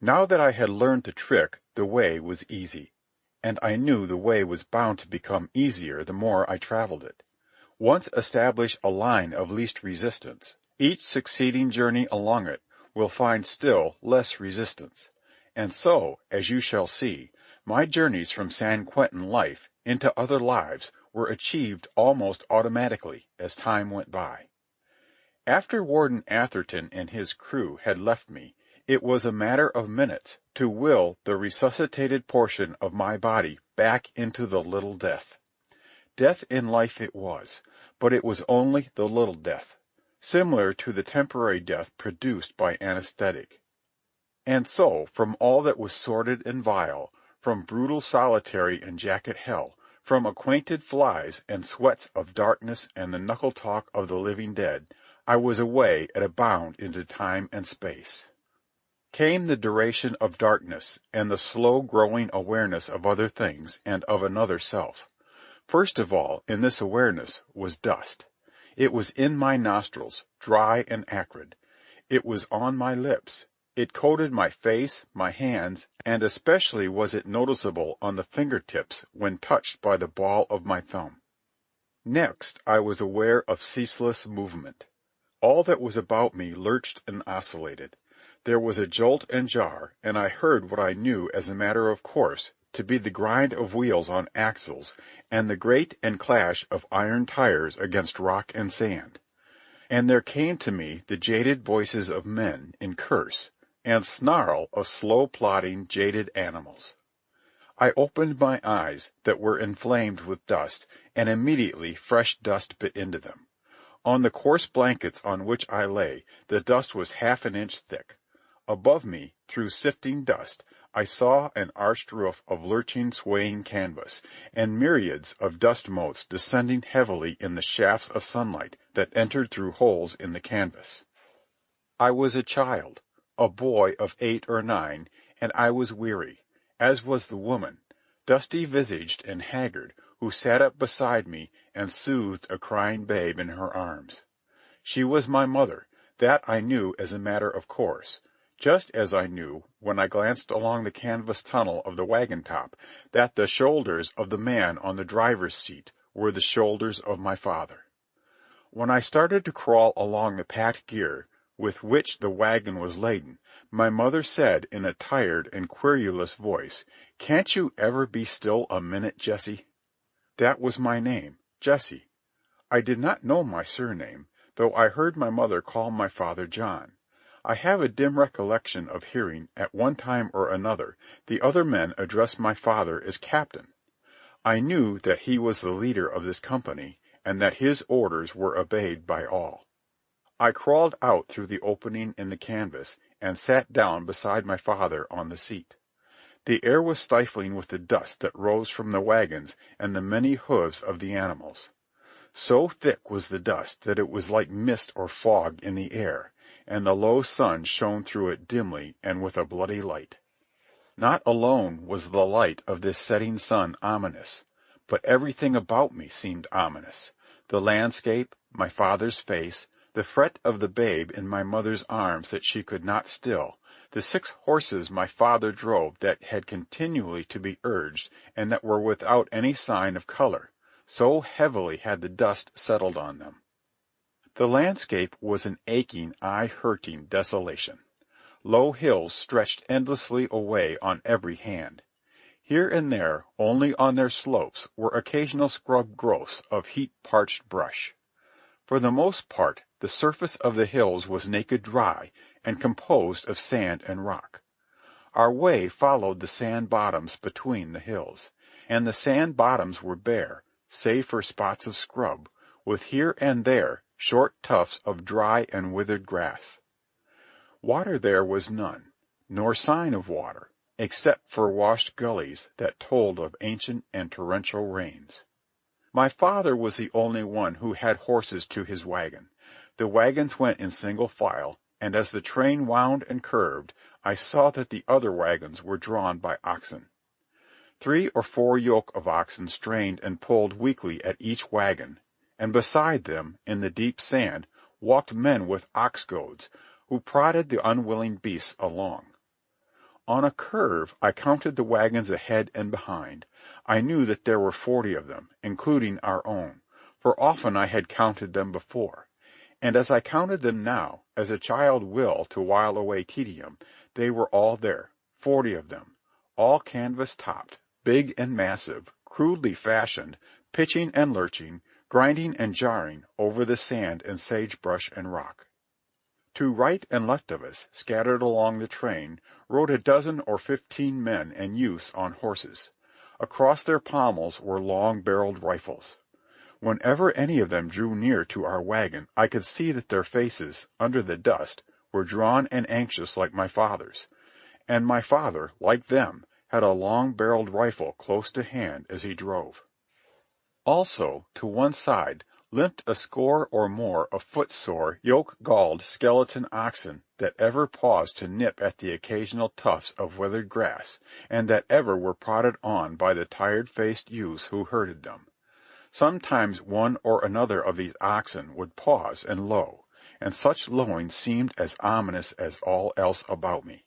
Now that I had learned the trick, the way was easy. And I knew the way was bound to become easier the more I traveled it. Once establish a line of least resistance, each succeeding journey along it will find still less resistance. And so, as you shall see, my journeys from San Quentin life into other lives were achieved almost automatically as time went by. After Warden Atherton and his crew had left me, it was a matter of minutes to will the resuscitated portion of my body back into the little death. Death in life it was, but it was only the little death, similar to the temporary death produced by anesthetic. And so, from all that was sordid and vile, from brutal solitary and jacket hell, from acquainted flies and sweats of darkness and the knuckle-talk of the living dead, I was away at a bound into time and space. Came the duration of darkness and the slow-growing awareness of other things and of another self. First of all, in this awareness, was dust. It was in my nostrils, dry and acrid. It was on my lips. It coated my face, my hands, and especially was it noticeable on the fingertips when touched by the ball of my thumb. Next, I was aware of ceaseless movement. All that was about me lurched and oscillated. There was a jolt and jar, and I heard what I knew as a matter of course to be the grind of wheels on axles and the grate and clash of iron tires against rock and sand. And there came to me the jaded voices of men in curse and snarl of slow-plodding, jaded animals. I opened my eyes that were inflamed with dust, and immediately fresh dust bit into them. On the coarse blankets on which I lay, the dust was half an inch thick. Above me, through sifting dust, I saw an arched roof of lurching, swaying canvas, and myriads of dust motes descending heavily in the shafts of sunlight that entered through holes in the canvas. I was a child, a boy of 8 or 9, and I was weary, as was the woman, dusty-visaged and haggard, who sat up beside me and soothed a crying babe in her arms. She was my mother, that I knew as a matter of course, just as I knew, when I glanced along the canvas tunnel of the wagon-top, that the shoulders of the man on the driver's seat were the shoulders of my father. When I started to crawl along the packed gear with which the wagon was laden, my mother said in a tired and querulous voice, "Can't you ever be still a minute, Jessie?" That was my name, Jessie. I did not know my surname, though I heard my mother call my father John. I have a dim recollection of hearing, at one time or another, the other men address my father as Captain. I knew that he was the leader of this company, and that his orders were obeyed by all. I crawled out through the opening in the canvas, and sat down beside my father on the seat. The air was stifling with the dust that rose from the wagons and the many hoofs of the animals. So thick was the dust that it was like mist or fog in the air, and the low sun shone through it dimly and with a bloody light. Not alone was the light of this setting sun ominous, but everything about me seemed ominous. The landscape, my father's face, the fret of the babe in my mother's arms that she could not still, the 6 horses my father drove that had continually to be urged and that were without any sign of color, so heavily had the dust settled on them. The landscape was an aching, eye-hurting desolation. Low hills stretched endlessly away on every hand. Here and there, only on their slopes, were occasional scrub growths of heat-parched brush. For the most part, the surface of the hills was naked dry and composed of sand and rock. Our way followed the sand bottoms between the hills, and the sand bottoms were bare, save for spots of scrub, with here and there short tufts of dry and withered grass. Water there was none, nor sign of water, except for washed gullies that told of ancient and torrential rains. My father was the only one who had horses to his wagon. The wagons went in single file, and as the train wound and curved, I saw that the other wagons were drawn by oxen. 3 or 4 yoke of oxen strained and pulled weakly at each wagon, and beside them, in the deep sand, walked men with ox-goads, who prodded the unwilling beasts along. On a curve I counted the wagons ahead and behind. I knew that there were 40 of them, including our own, for often I had counted them before. And as I counted them now, as a child will to while away tedium, they were all there, 40 of them, all canvas-topped, big and massive, crudely fashioned, pitching and lurching, grinding and jarring over the sand and sagebrush and rock. To right and left of us, scattered along the train, rode a dozen or 15 men and youths on horses. Across their pommels were long-barreled rifles. Whenever any of them drew near to our wagon, I could see that their faces, under the dust, were drawn and anxious like my father's. And my father, like them, had a long-barreled rifle close to hand as he drove. Also, to one side, limped a score or more of footsore, yoke-galled skeleton oxen that ever paused to nip at the occasional tufts of withered grass, and that ever were prodded on by the tired-faced youths who herded them. Sometimes one or another of these oxen would pause and low, and such lowing seemed as ominous as all else about me.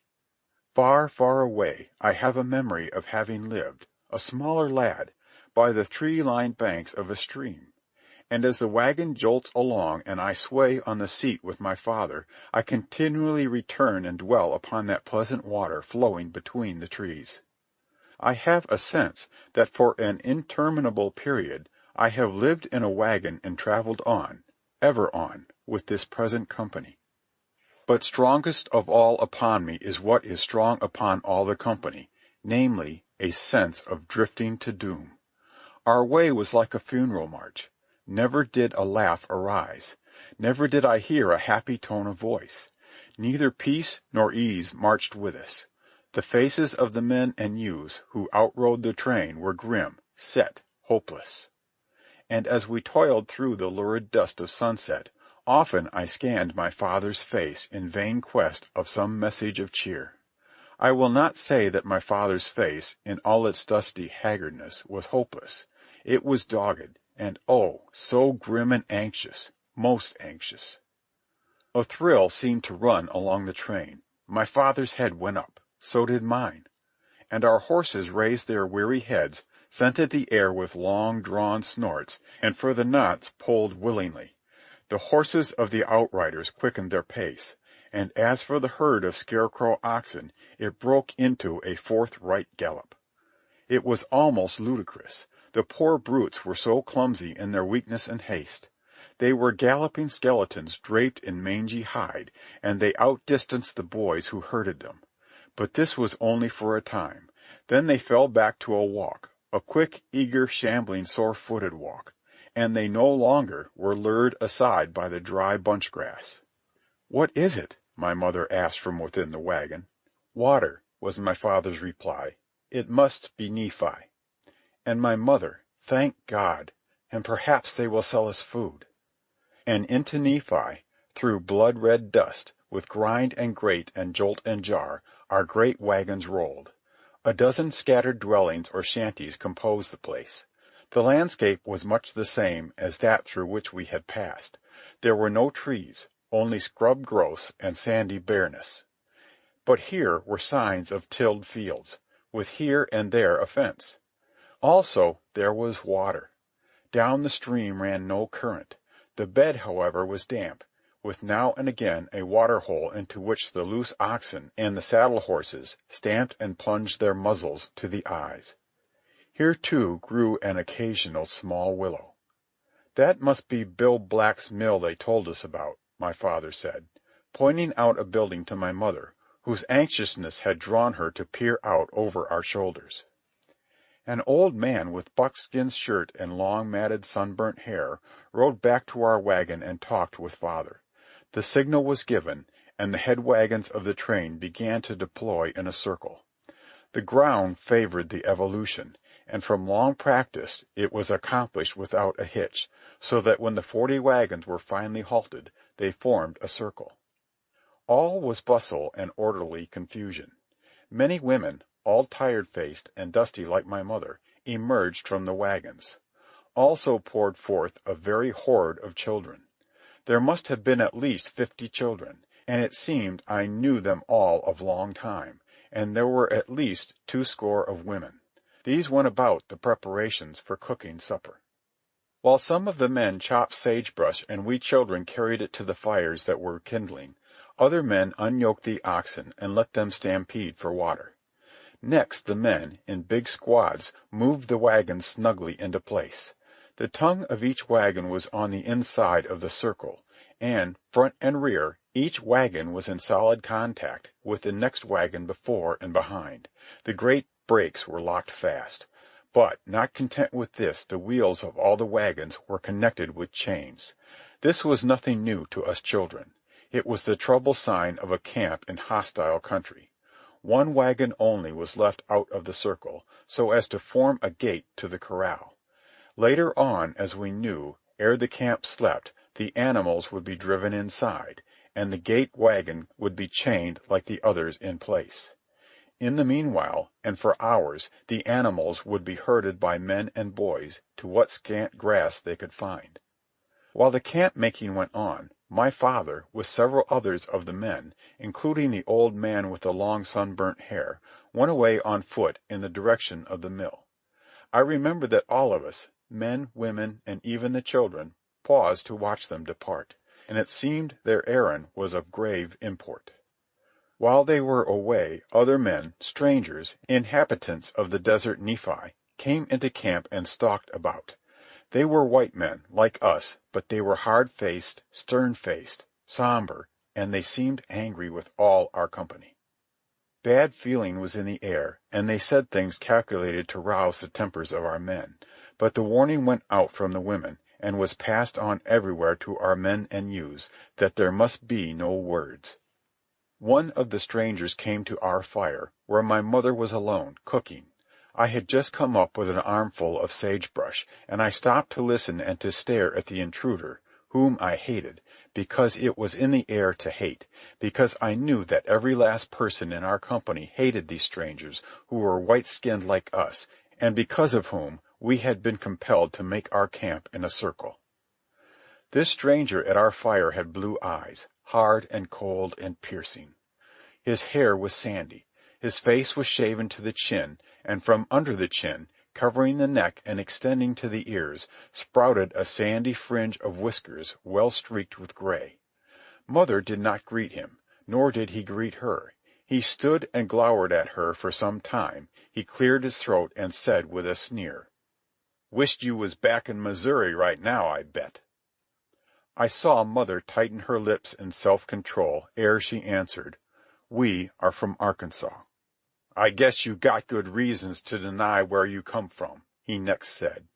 Far, far away I have a memory of having lived, a smaller lad, by the tree-lined banks of a stream. And as the wagon jolts along and I sway on the seat with my father, I continually return and dwell upon that pleasant water flowing between the trees. I have a sense that for an interminable period I have lived in a wagon and traveled on, ever on, with this present company. But strongest of all upon me is what is strong upon all the company, namely, a sense of drifting to doom. Our way was like a funeral march. Never did a laugh arise. Never did I hear a happy tone of voice. Neither peace nor ease marched with us. The faces of the men and youths who outrode the train were grim, set, hopeless. And as we toiled through the lurid dust of sunset, often I scanned my father's face in vain quest of some message of cheer. I will not say that my father's face, in all its dusty haggardness, was hopeless. It was dogged, and oh, so grim and anxious, most anxious. A thrill seemed to run along the train. My father's head went up, so did mine. And our horses raised their weary heads, scented the air with long-drawn snorts, and for the knots pulled willingly. The horses of the outriders quickened their pace, and as for the herd of scarecrow oxen, it broke into a forthright gallop. It was almost ludicrous. The poor brutes were so clumsy in their weakness and haste. They were galloping skeletons draped in mangy hide, and they outdistanced the boys who herded them. But this was only for a time. Then they fell back to a walk, a quick, eager, shambling, sore-footed walk, and they no longer were lured aside by the dry bunch-grass. "What is it?" my mother asked from within the wagon. "Water," was my father's reply. "It must be Nephi." And my mother, "Thank God, and perhaps they will sell us food." And into Nephi, through blood-red dust, with grind and grate and jolt and jar, our great wagons rolled. A dozen scattered dwellings or shanties composed the place. The landscape was much the same as that through which we had passed. There were no trees, only scrub growths and sandy bareness. But here were signs of tilled fields, with here and there a fence. Also, there was water. Down the stream ran no current. The bed, however, was damp, with now and again a water-hole into which the loose oxen and the saddle-horses stamped and plunged their muzzles to the eyes. Here, too, grew an occasional small willow. "That must be Bill Black's mill they told us about," my father said, pointing out a building to my mother, whose anxiousness had drawn her to peer out over our shoulders. An old man with buckskin shirt and long matted sunburnt hair rode back to our wagon and talked with father. The signal was given, and the head wagons of the train began to deploy in a circle. The ground favored the evolution, and from long practice it was accomplished without a hitch, so that when the 40 wagons were finally halted, they formed a circle. All was bustle and orderly confusion. Many women, all tired-faced and dusty like my mother, emerged from the wagons. Also poured forth a very horde of children. There must have been at least 50 children, and it seemed I knew them all of long time, and there were at least 20 of women. These went about the preparations for cooking supper. While some of the men chopped sagebrush and we children carried it to the fires that were kindling, other men unyoked the oxen and let them stampede for water. Next the men, in big squads, moved the wagons snugly into place. The tongue of each wagon was on the inside of the circle, and, front and rear, each wagon was in solid contact with the next wagon before and behind. The great brakes were locked fast. But, not content with this, the wheels of all the wagons were connected with chains. This was nothing new to us children. It was the trouble sign of a camp in hostile country. One wagon only was left out of the circle, so as to form a gate to the corral. Later on, as we knew, ere the camp slept, the animals would be driven inside, and the gate wagon would be chained like the others in place. In the meanwhile, and for hours, the animals would be herded by men and boys to what scant grass they could find. While the camp-making went on, my father, with several others of the men, including the old man with the long sunburnt hair, went away on foot in the direction of the mill. I remember that all of us, men, women, and even the children, paused to watch them depart, and it seemed their errand was of grave import. While they were away, other men, strangers, inhabitants of the desert Nephi, came into camp and stalked about. They were white men, like us, but they were hard-faced, stern-faced, somber, and they seemed angry with all our company. Bad feeling was in the air, and they said things calculated to rouse the tempers of our men, but the warning went out from the women, and was passed on everywhere to our men and youths, that there must be no words. One of the strangers came to our fire, where my mother was alone, cooking. I had just come up with an armful of sagebrush, and I stopped to listen and to stare at the intruder, whom I hated, because it was in the air to hate, because I knew that every last person in our company hated these strangers who were white-skinned like us, and because of whom we had been compelled to make our camp in a circle. This stranger at our fire had blue eyes, hard and cold and piercing. His hair was sandy. His face was shaven to the chin, and from under the chin, covering the neck and extending to the ears, sprouted a sandy fringe of whiskers well streaked with gray. Mother did not greet him, nor did he greet her. He stood and glowered at her for some time. He cleared his throat and said with a sneer, "Wished you was back in Missouri right now, I bet." I saw Mother tighten her lips in self-control ere she answered, "We are from Arkansas." "I guess you got good reasons to deny where you come from," he next said.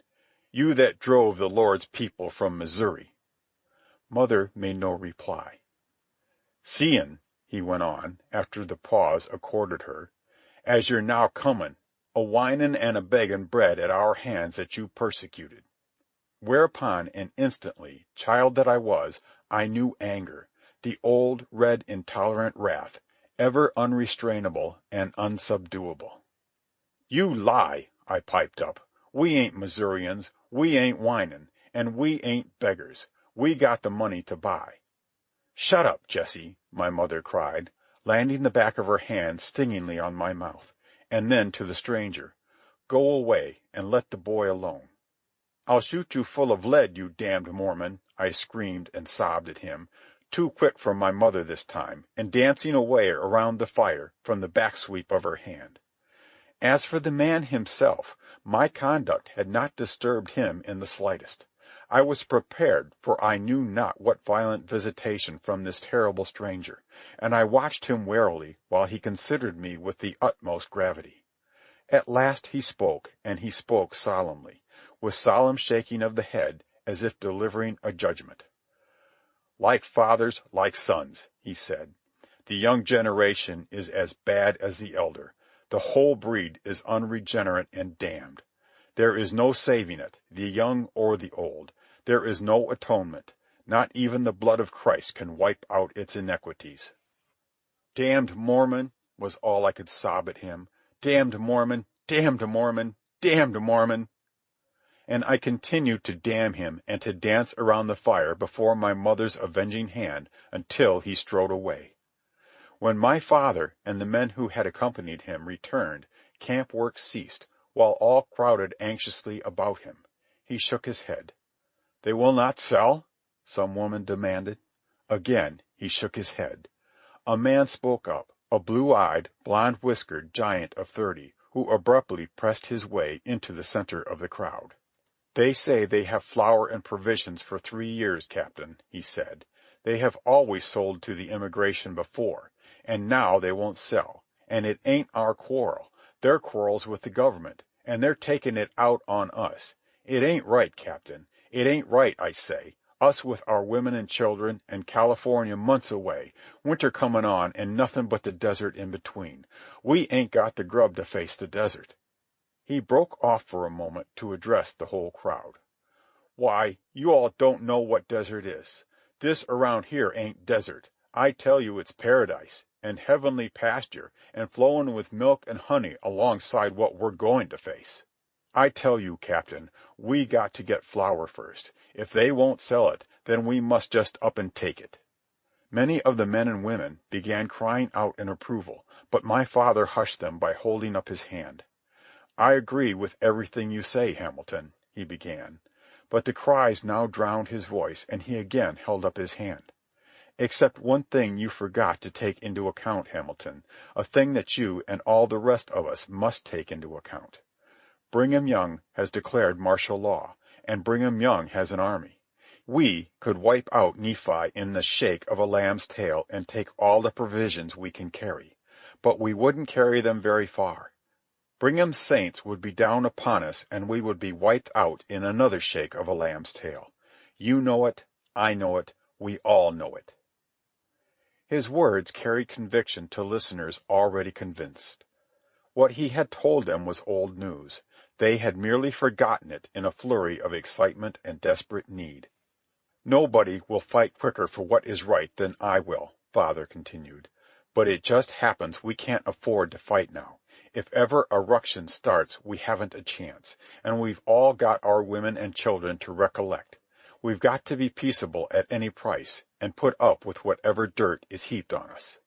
"You that drove the Lord's people from Missouri." Mother made no reply. "Seein'," he went on, after the pause accorded her, "as you're now comin', a-whinin' and a-beggin' bread at our hands that you persecuted." Whereupon, and instantly, child that I was, I knew anger, the old, red, intolerant wrath, ever unrestrainable and unsubduable. "You lie," I piped up. "We ain't Missourians, we ain't whinin', and we ain't beggars. We got the money to buy." "Shut up, Jessie," my mother cried, landing the back of her hand stingingly on my mouth, and then to the stranger, "Go away and let the boy alone." "I'll shoot you full of lead, you damned Mormon," I screamed and sobbed at him, too quick for my mother this time, and dancing away around the fire from the back sweep of her hand. As for the man himself, my conduct had not disturbed him in the slightest. I was prepared for I knew not what violent visitation from this terrible stranger, and I watched him warily while he considered me with the utmost gravity. At last he spoke, and he spoke solemnly, with solemn shaking of the head, as if delivering a judgment. "Like fathers, like sons," he said. "The young generation is as bad as the elder. The whole breed is unregenerate and damned. There is no saving it, the young or the old. There is no atonement. Not even the blood of Christ can wipe out its iniquities." "Damned Mormon," was all I could sob at him. "Damned Mormon, damned Mormon, damned Mormon." And I continued to damn him and to dance around the fire before my mother's avenging hand until he strode away. When my father and the men who had accompanied him returned, camp work ceased, while all crowded anxiously about him. He shook his head. "They will not sell?" some woman demanded. Again he shook his head. A man spoke up, a blue-eyed, blond-whiskered giant of 30, who abruptly pressed his way into the center of the crowd. "They say they have flour and provisions for 3 years, Captain," he said. "They have always sold to the immigration before, and now they won't sell. And it ain't our quarrel. Their quarrel's with the government, and they're taking it out on us. It ain't right, Captain. It ain't right, I say. Us with our women and children, and California months away, winter comin' on, and nothin' but the desert in between. We ain't got the grub to face the desert." He broke off for a moment to address the whole crowd. "Why, you all don't know what desert is. This around here ain't desert. I tell you it's paradise, and heavenly pasture, and flowin' with milk and honey alongside what we're going to face. I tell you, Captain, we got to get flour first. If they won't sell it, then we must just up and take it." Many of the men and women began crying out in approval, but my father hushed them by holding up his hand. "I agree with everything you say, Hamilton," he began. But the cries now drowned his voice, and he again held up his hand. "Except one thing you forgot to take into account, Hamilton, a thing that you and all the rest of us must take into account. Brigham Young has declared martial law, and Brigham Young has an army. We could wipe out Nephi in the shake of a lamb's tail and take all the provisions we can carry, but we wouldn't carry them very far. Brigham's saints would be down upon us, and we would be wiped out in another shake of a lamb's tail. You know it, I know it, we all know it." His words carried conviction to listeners already convinced. What he had told them was old news. They had merely forgotten it in a flurry of excitement and desperate need. "Nobody will fight quicker for what is right than I will," father continued. "But it just happens we can't afford to fight now. If ever a ruction starts we haven't a chance, and we've all got our women and children to recollect. We've got to be peaceable at any price, and put up with whatever dirt is heaped on us."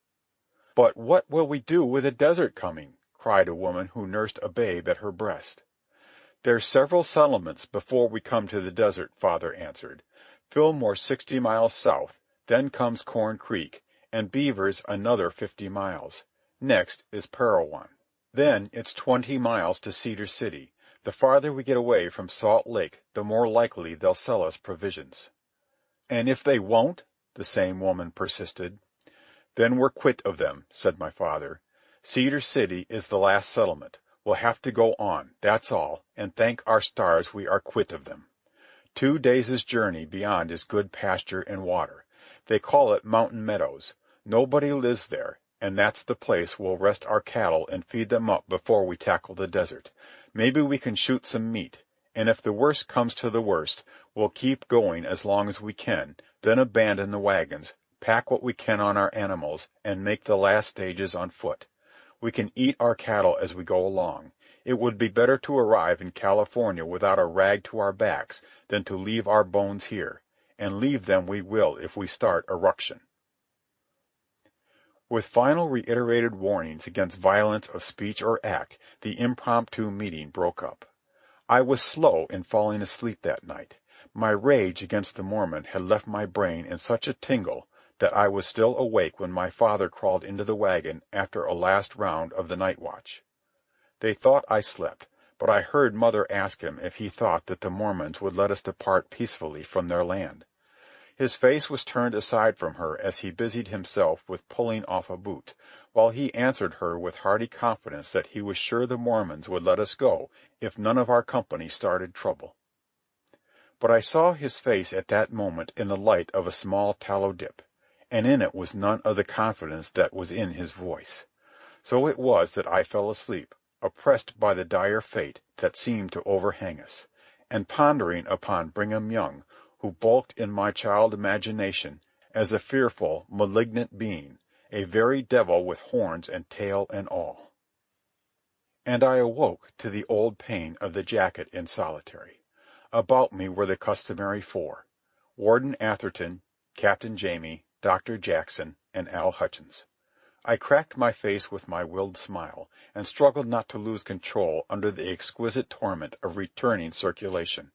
"But what will we do with the desert coming?" cried a woman who nursed a babe at her breast. "There's several settlements before we come to the desert," father answered. "Fillmore's 60 miles south, then comes Corn Creek, and Beaver's another 50 miles. Next is Parowan. Then it's 20 miles to Cedar City. The farther we get away from Salt Lake, the more likely they'll sell us provisions." "And if they won't?" the same woman persisted. "Then we're quit of them," said my father. "Cedar City is the last settlement. We'll have to go on, that's all, and thank our stars we are quit of them. 2 days' journey beyond is good pasture and water. They call it Mountain Meadows. Nobody lives there, and that's the place we'll rest our cattle and feed them up before we tackle the desert. Maybe we can shoot some meat, and if the worst comes to the worst, we'll keep going as long as we can, then abandon the wagons, pack what we can on our animals, and make the last stages on foot. We can eat our cattle as we go along. It would be better to arrive in California without a rag to our backs than to leave our bones here, and leave them we will if we start a ruction." With final reiterated warnings against violence of speech or act, the impromptu meeting broke up. I was slow in falling asleep that night. My rage against the Mormon had left my brain in such a tingle that I was still awake when my father crawled into the wagon after a last round of the night watch. They thought I slept, but I heard mother ask him if he thought that the Mormons would let us depart peacefully from their land. His face was turned aside from her as he busied himself with pulling off a boot, while he answered her with hearty confidence that he was sure the Mormons would let us go if none of our company started trouble. But I saw his face at that moment in the light of a small tallow dip, and in it was none of the confidence that was in his voice. So it was that I fell asleep, oppressed by the dire fate that seemed to overhang us, and pondering upon Brigham Young, who bulked in my child imagination as a fearful, malignant being, a very devil with horns and tail and all. And I awoke to the old pain of the jacket in solitary. About me were the customary 4, Warden Atherton, Captain Jamie, Dr. Jackson, and Al Hutchins. I cracked my face with my willed smile, and struggled not to lose control under the exquisite torment of returning circulation.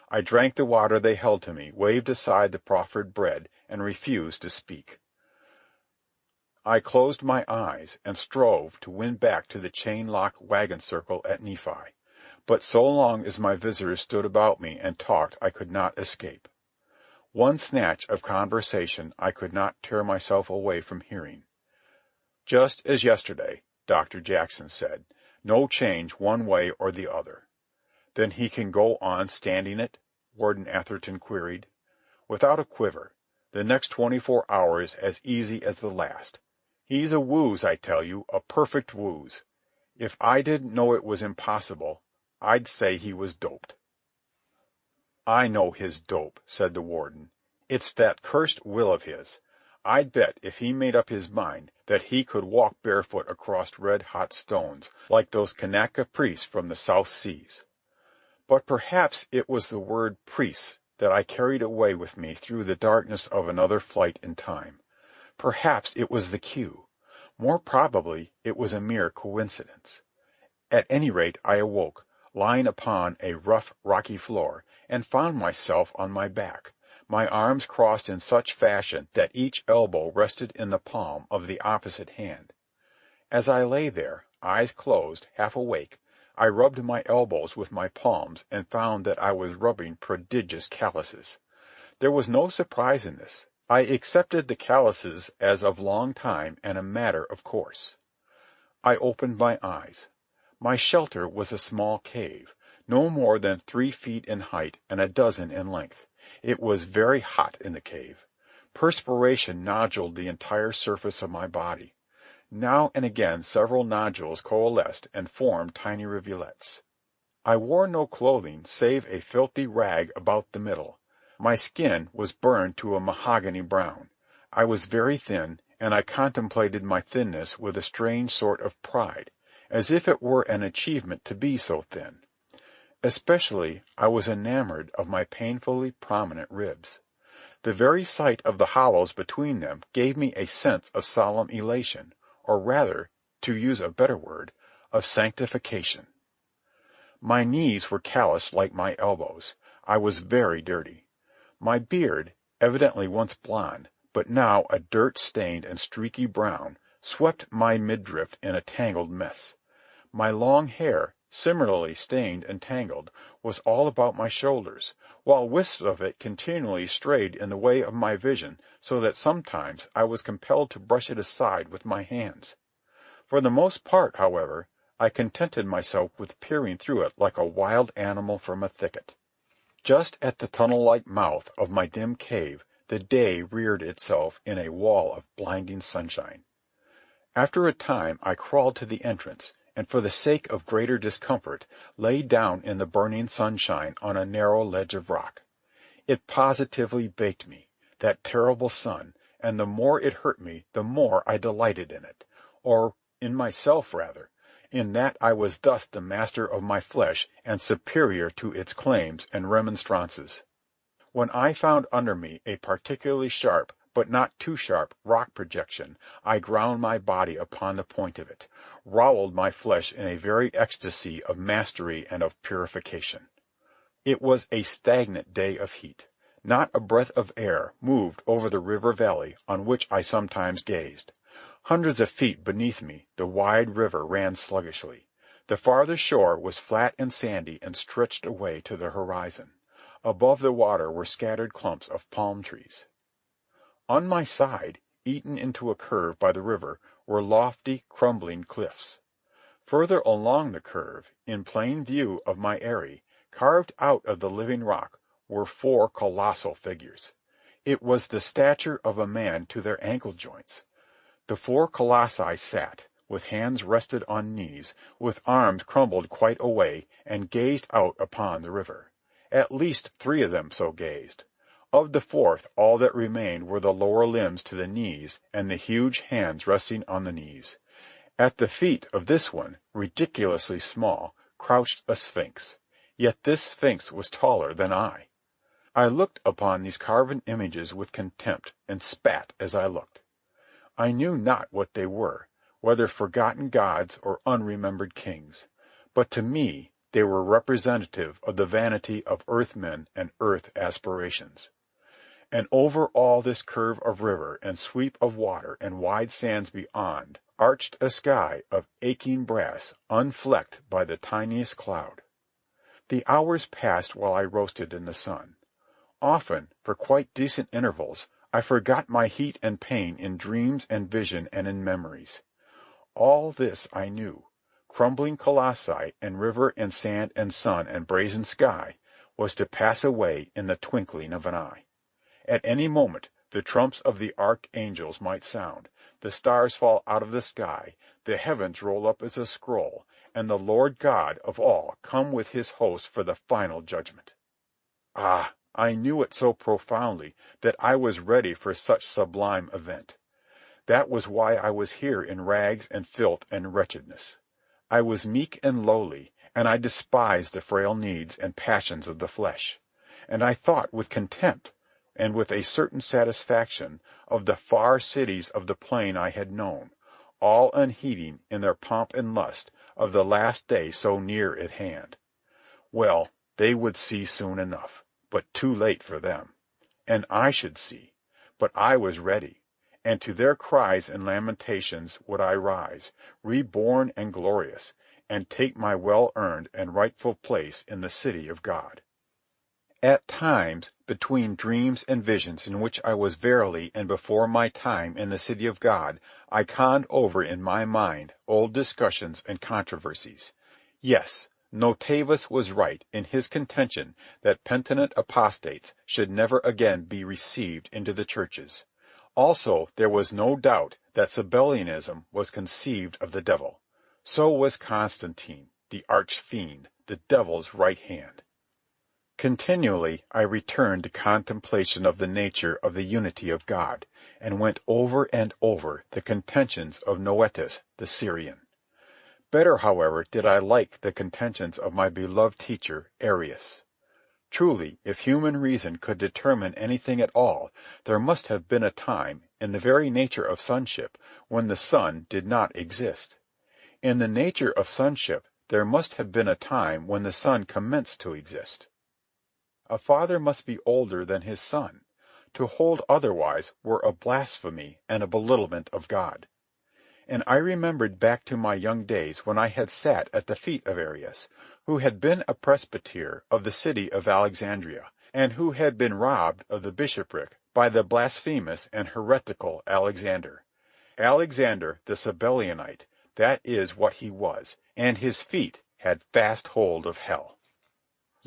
I drank the water they held to me, waved aside the proffered bread, and refused to speak. I closed my eyes and strove to win back to the chain-locked wagon circle at Nephi, but so long as my visitors stood about me and talked I could not escape. One snatch of conversation I could not tear myself away from hearing. "Just as yesterday," Dr. Jackson said. "No change one way or the other." "Then he can go on standing it?" Warden Atherton queried. "Without a quiver. The next 24 hours as easy as the last. He's a wooz, I tell you, a perfect wooz. If I didn't know it was impossible, I'd say he was doped." "I know his dope," said the warden. "It's that cursed will of his. I'd bet, if he made up his mind, that he could walk barefoot across red-hot stones, like those Kanaka priests from the South Seas. But perhaps it was the word priests that I carried away with me through the darkness of another flight in time. Perhaps it was the cue. More probably it was a mere coincidence. At any rate, I awoke, lying upon a rough, rocky floor, and found myself on my back, my arms crossed in such fashion that each elbow rested in the palm of the opposite hand. As I lay there, eyes closed, half awake, I rubbed my elbows with my palms and found that I was rubbing prodigious calluses. There was no surprise in this. I accepted the calluses as of long time and a matter of course. I opened my eyes. My shelter was a small cave, no more than 3 feet in height and a dozen in length. It was very hot in the cave. Perspiration noduled the entire surface of my body. Now and again several nodules coalesced and formed tiny rivulets. I wore no clothing save a filthy rag about the middle. My skin was burned to a mahogany brown. I was very thin, and I contemplated my thinness with a strange sort of pride, as if it were an achievement to be so thin. Especially I was enamored of my painfully prominent ribs. The very sight of the hollows between them gave me a sense of solemn elation, or rather, to use a better word, of sanctification. My knees were calloused like my elbows. I was very dirty. My beard, evidently once blond, but now a dirt-stained and streaky brown, swept my midriff in a tangled mess. My long hair, similarly stained and tangled, was all about my shoulders, while wisps of it continually strayed in the way of my vision so that sometimes I was compelled to brush it aside with my hands. For the most part, however, I contented myself with peering through it like a wild animal from a thicket. Just at the tunnel-like mouth of my dim cave, the day reared itself in a wall of blinding sunshine. After a time I crawled to the entrance, and for the sake of greater discomfort, lay down in the burning sunshine on a narrow ledge of rock. It positively baked me, that terrible sun, and the more it hurt me, the more I delighted in it, or in myself rather, in that I was thus the master of my flesh and superior to its claims and remonstrances. When I found under me a particularly sharp, but not too sharp, rock projection, I ground my body upon the point of it, rowelled my flesh in a very ecstasy of mastery and of purification. It was a stagnant day of heat. Not a breath of air moved over the river valley on which I sometimes gazed. Hundreds of feet beneath me the wide river ran sluggishly. The farther shore was flat and sandy and stretched away to the horizon. Above the water were scattered clumps of palm trees. On my side, eaten into a curve by the river, were lofty, crumbling cliffs. Further along the curve, in plain view of my eyrie, carved out of the living rock, were 4 colossal figures. It was the stature of a man to their ankle joints. The 4 colossi sat, with hands rested on knees, with arms crumbled quite away, and gazed out upon the river. At least 3 of them so gazed. Of the 4th, all that remained were the lower limbs to the knees and the huge hands resting on the knees. At the feet of this one, ridiculously small, crouched a sphinx. Yet this sphinx was taller than I. I looked upon these carven images with contempt, and spat as I looked. I knew not what they were, whether forgotten gods or unremembered kings, but to me they were representative of the vanity of earth-men and earth aspirations. And over all this curve of river and sweep of water and wide sands beyond arched a sky of aching brass unflecked by the tiniest cloud. The hours passed while I roasted in the sun. Often, for quite decent intervals, I forgot my heat and pain in dreams and vision and in memories. All this I knew. Crumbling colossi and river and sand and sun and brazen sky was to pass away in the twinkling of an eye. At any moment the trumps of the archangels might sound, the stars fall out of the sky, the heavens roll up as a scroll, and the Lord God of all come with his host for the final judgment. Ah, I knew it so profoundly that I was ready for such sublime event. That was why I was here in rags and filth and wretchedness. I was meek and lowly, and I despised the frail needs and passions of the flesh. And I thought with contempt, and with a certain satisfaction, of the far cities of the plain I had known, all unheeding, in their pomp and lust, of the last day so near at hand. Well, they would see soon enough, but too late for them. And I should see, but I was ready, and to their cries and lamentations would I rise, reborn and glorious, and take my well-earned and rightful place in the city of God. At times, between dreams and visions in which I was verily and before my time in the city of God, I conned over in my mind old discussions and controversies. Yes, Notavus was right in his contention that penitent apostates should never again be received into the churches. Also, there was no doubt that Sabellianism was conceived of the devil. So was Constantine, the arch-fiend, the devil's right hand. Continually I returned to contemplation of the nature of the unity of God, and went over and over the contentions of Noetus the Syrian. Better, however, did I like the contentions of my beloved teacher Arius. Truly, if human reason could determine anything at all, there must have been a time, in the very nature of sonship, when the Son did not exist. In the nature of sonship, there must have been a time when the Son commenced to exist. A father must be older than his son. To hold otherwise were a blasphemy and a belittlement of God. And I remembered back to my young days when I had sat at the feet of Arius, who had been a presbyter of the city of Alexandria, and who had been robbed of the bishopric by the blasphemous and heretical Alexander. Alexander the Sabellianite, that is what he was, and his feet had fast hold of hell.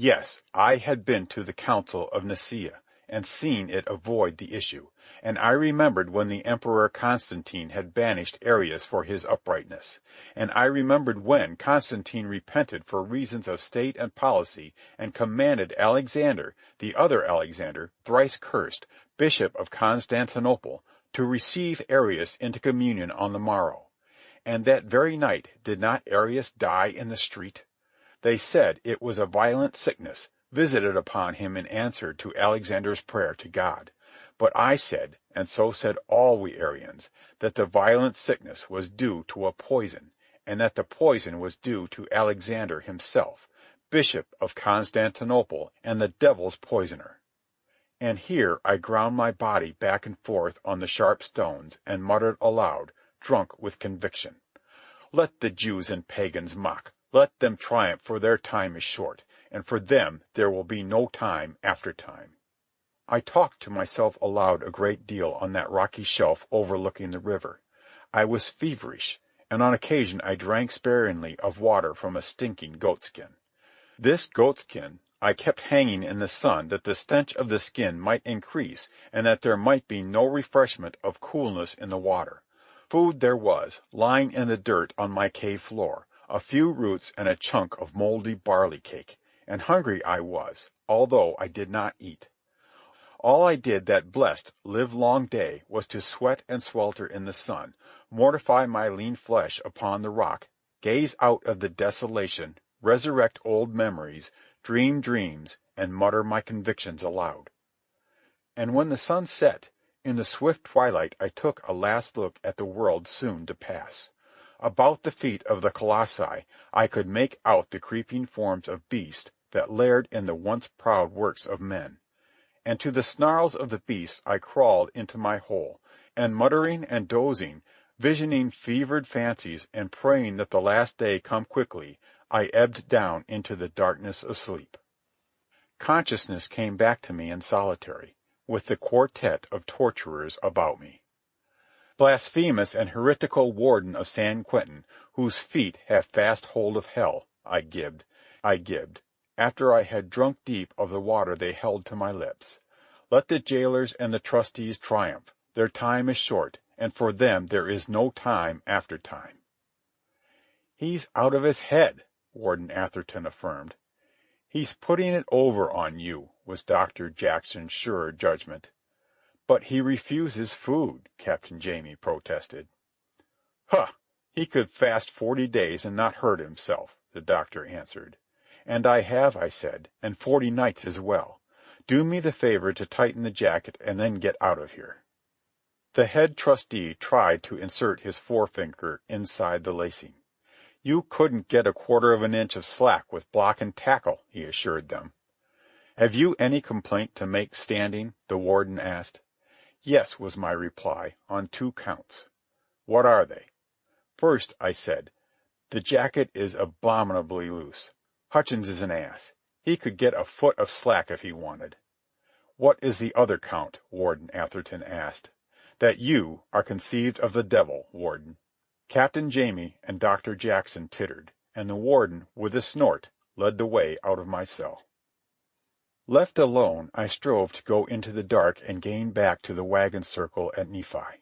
Yes, I had been to the Council of Nicaea, and seen it avoid the issue, and I remembered when the Emperor Constantine had banished Arius for his uprightness, and I remembered when Constantine repented for reasons of state and policy, and commanded Alexander, the other Alexander, thrice cursed, Bishop of Constantinople, to receive Arius into communion on the morrow. And that very night did not Arius die in the street? They said it was a violent sickness, visited upon him in answer to Alexander's prayer to God. But I said, and so said all we Arians, that the violent sickness was due to a poison, and that the poison was due to Alexander himself, Bishop of Constantinople and the devil's poisoner. And here I ground my body back and forth on the sharp stones and muttered aloud, drunk with conviction, "Let the Jews and pagans mock. Let them triumph, for their time is short, and for them there will be no time after time." I talked to myself aloud a great deal on that rocky shelf overlooking the river. I was feverish, and on occasion I drank sparingly of water from a stinking goatskin. This goatskin I kept hanging in the sun that the stench of the skin might increase and that there might be no refreshment of coolness in the water. Food there was, lying in the dirt on my cave floor, a few roots and a chunk of mouldy barley cake, and hungry I was, although I did not eat. All I did that blessed livelong day was to sweat and swelter in the sun, mortify my lean flesh upon the rock, gaze out of the desolation, resurrect old memories, dream dreams, and mutter my convictions aloud. And when the sun set, In the swift twilight I took a last look at the world soon to pass. About the feet of the colossi I could make out the creeping forms of beasts that laired in the once proud works of men. And to the snarls of the beasts I crawled into my hole, and muttering and dozing, visioning fevered fancies and praying that the last day come quickly, I ebbed down into the darkness of sleep. Consciousness came back to me in solitary, with the quartet of torturers about me. Blasphemous and heretical warden of San Quentin, whose feet have fast hold of hell, I gibed, after I had drunk deep of the water they held to my lips. Let the jailers and the trustees triumph. Their time is short, and for them there is no time after time. He's out of his head, Warden Atherton affirmed. He's putting it over on you, was Dr. Jackson's sure judgment. But he refuses food, Captain Jamie protested. Huh! He could fast 40 days and not hurt himself, the doctor answered. And I have, I said, and 40 nights as well. Do me the favor to tighten the jacket and then get out of here. The head trustee tried to insert his forefinger inside the lacing. You couldn't get a quarter of an inch of slack with block and tackle, he assured them. Have you any complaint to make standing? The warden asked. Yes, was my reply, on 2 counts. What are they? First, I said, the jacket is abominably loose. Hutchins is an ass. He could get a foot of slack if he wanted. What is the other count? Warden Atherton asked. That you are conceived of the devil, Warden. Captain Jamie and Dr. Jackson tittered, and the warden, with a snort, led the way out of my cell. Left alone, I strove to go into the dark and gain back to the wagon circle at Nephi.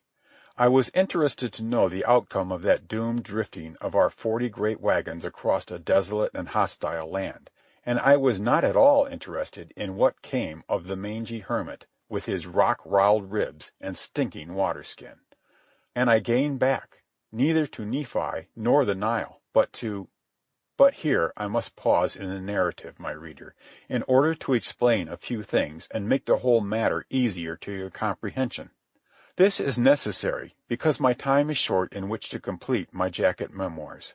I was interested to know the outcome of that doomed drifting of our 40 great wagons across a desolate and hostile land, and I was not at all interested in what came of the mangy hermit with his rock-roweled ribs and stinking water-skin. And I gained back, neither to Nephi nor the Nile, but to— But here I must pause in the narrative, my reader, in order to explain a few things and make the whole matter easier to your comprehension. This is necessary because my time is short in which to complete my jacket memoirs.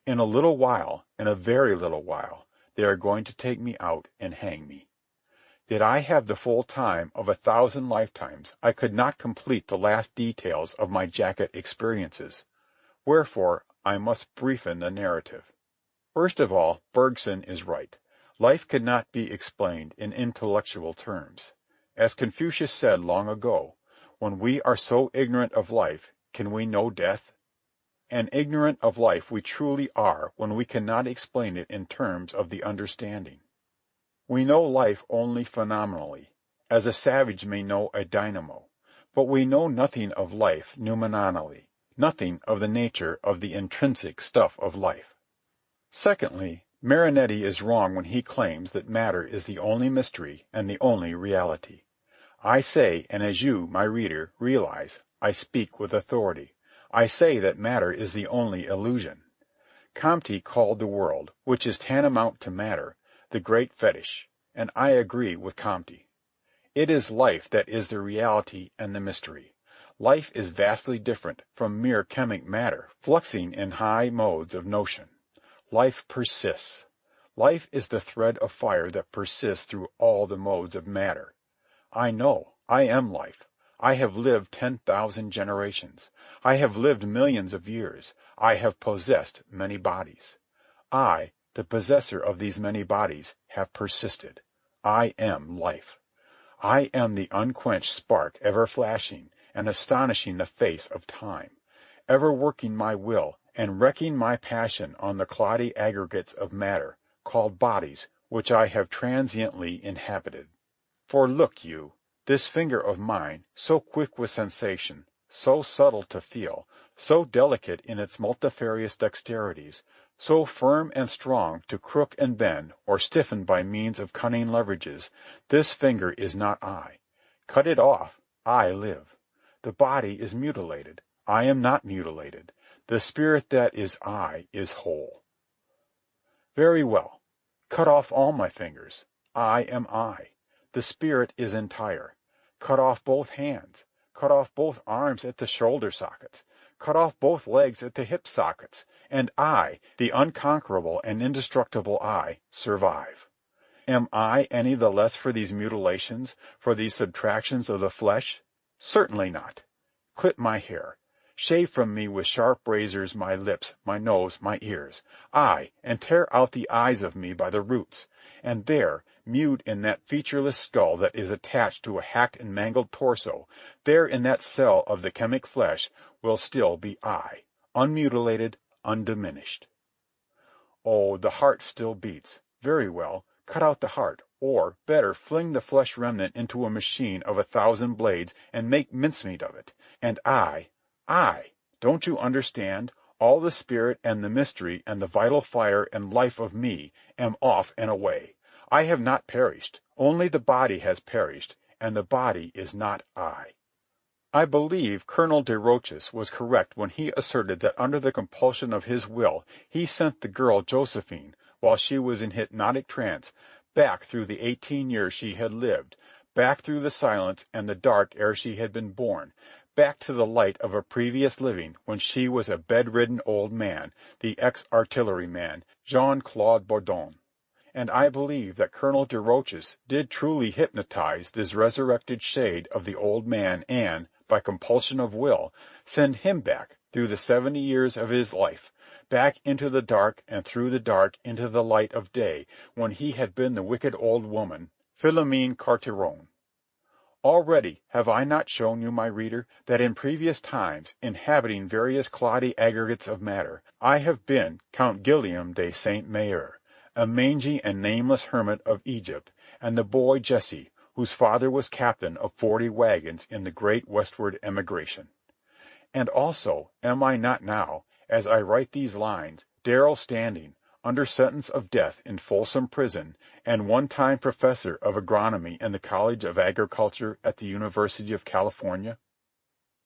In a little while, in a very little while, they are going to take me out and hang me. Did I have the full time of 1,000 lifetimes, I could not complete the last details of my jacket experiences. Wherefore, I must briefen the narrative. First of all, Bergson is right. Life cannot be explained in intellectual terms. As Confucius said long ago, when we are so ignorant of life, can we know death? And ignorant of life we truly are when we cannot explain it in terms of the understanding. We know life only phenomenally, as a savage may know a dynamo, but we know nothing of life noumenonally, nothing of the nature of the intrinsic stuff of life. Secondly, Marinetti is wrong when he claims that matter is the only mystery and the only reality. I say, and as you, my reader, realize, I speak with authority. I say that matter is the only illusion. Comte called the world, which is tantamount to matter, the great fetish, and I agree with Comte. It is life that is the reality and the mystery. Life is vastly different from mere chemic matter fluxing in high modes of notion. Life persists. Life is the thread of fire that persists through all the modes of matter. I know. I am life. I have lived 10,000 generations. I have lived millions of years. I have possessed many bodies. I, the possessor of these many bodies, have persisted. I am life. I am the unquenched spark ever flashing and astonishing the face of time, ever working my will and wrecking my passion on the cloddy aggregates of matter, called bodies, which I have transiently inhabited. For look you, this finger of mine, so quick with sensation, so subtle to feel, so delicate in its multifarious dexterities, so firm and strong to crook and bend or stiffen by means of cunning leverages, this finger is not I. Cut it off, I live. The body is mutilated. I am not mutilated. The spirit that is I is whole. Very well. Cut off all my fingers. I am I. The spirit is entire. Cut off both hands. cut off both arms at the shoulder sockets, cut off both legs at the hip sockets, and I, the unconquerable and indestructible I, survive. Am I any the less for these mutilations, for these subtractions of the flesh? Certainly not. Clip my hair. Shave from me with sharp razors my lips, my nose, my ears. Aye, and tear out the eyes of me by the roots. And there, mewed in that featureless skull that is attached to a hacked and mangled torso, there in that cell of the chemic flesh, will still be I, unmutilated, undiminished. Oh, the heart still beats. Very well. Cut out the heart, or, better, fling the flesh remnant into a machine of 1,000 blades and make mincemeat of it. And I, don't you understand? All the spirit and the mystery and the vital fire and life of me am off and away. I have not perished. Only the body has perished, and the body is not I. I believe Colonel de Rochas was correct when he asserted that under the compulsion of his will he sent the girl Josephine, while she was in hypnotic trance, back through the 18 years she had lived, back through the silence and the dark ere she had been born, back to the light of a previous living when she was a bedridden old man, the ex-artilleryman, Jean-Claude Bourdon. And I believe that Colonel de Rochas did truly hypnotize this resurrected shade of the old man and, by compulsion of will, send him back through the 70 years of his life, back into the dark and through the dark into the light of day, when he had been the wicked old woman, Philomene Carteron. Already have I not shown you, my reader, that in previous times, inhabiting various cloddy aggregates of matter, I have been Count Guillaume de Saint-Méar, a mangy and nameless hermit of Egypt, and the boy Jesse, whose father was captain of 40 wagons in the great westward emigration. And also am I not now, as I write these lines, Darrell Standing, under sentence of death in Folsom Prison, and one-time professor of agronomy in the College of Agriculture at the University of California?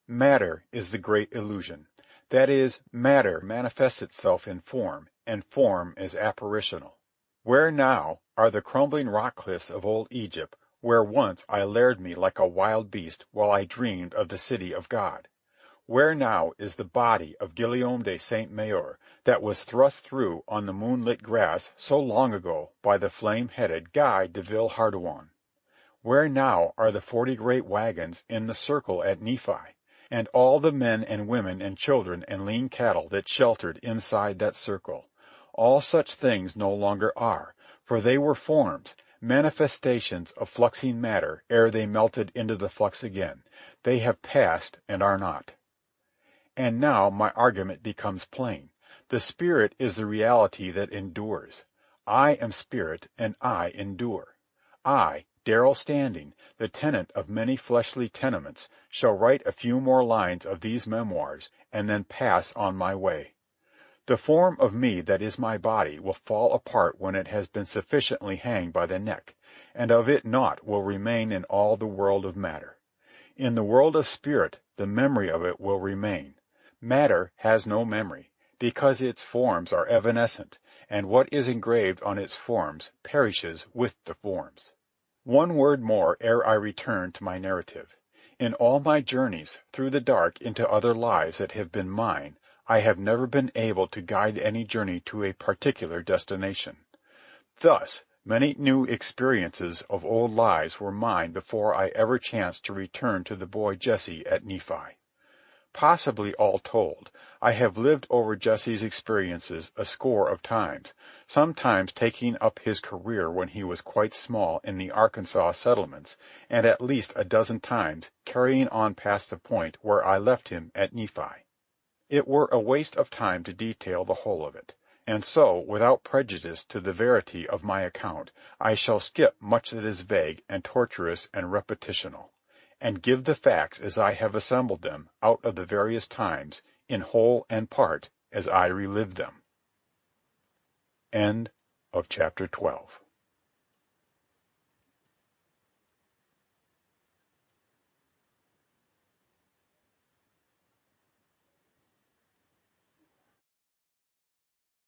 Matter is the great illusion. That is, matter manifests itself in form, and form is apparitional. Where now are the crumbling rock cliffs of old Egypt, where once I laired me like a wild beast while I dreamed of the city of God? Where now is the body of Guillaume de Saint-Méar that was thrust through on the moonlit grass so long ago by the flame-headed Guy de Villehardouin? Where now are the 40 great wagons in the circle at Nephi, and all the men and women and children and lean cattle that sheltered inside that circle? All such things no longer are, for they were forms, manifestations of fluxing matter ere they melted into the flux again. They have passed and are not. And now my argument becomes plain. The spirit is the reality that endures. I am spirit, and I endure. I, Darrell Standing, the tenant of many fleshly tenements, shall write a few more lines of these memoirs, and then pass on my way. The form of me that is my body will fall apart when it has been sufficiently hanged by the neck, and of it naught will remain in all the world of matter. In the world of spirit the memory of it will remain. Matter has no memory, because its forms are evanescent, and what is engraved on its forms perishes with the forms. One word more ere I return to my narrative. In all my journeys through the dark into other lives that have been mine, I have never been able to guide any journey to a particular destination. Thus, many new experiences of old lives were mine before I ever chanced to return to the boy Jesse at Nephi. Possibly, all told, I have lived over Jesse's experiences a score of times, sometimes taking up his career when he was quite small in the Arkansas settlements, and at least a dozen times carrying on past the point where I left him at Nephi. It were a waste of time to detail the whole of it, and so, without prejudice to the verity of my account, I shall skip much that is vague and tortuous and repetitional, and give the facts as I have assembled them out of the various times, in whole and part, as I relived them. End of chapter 12.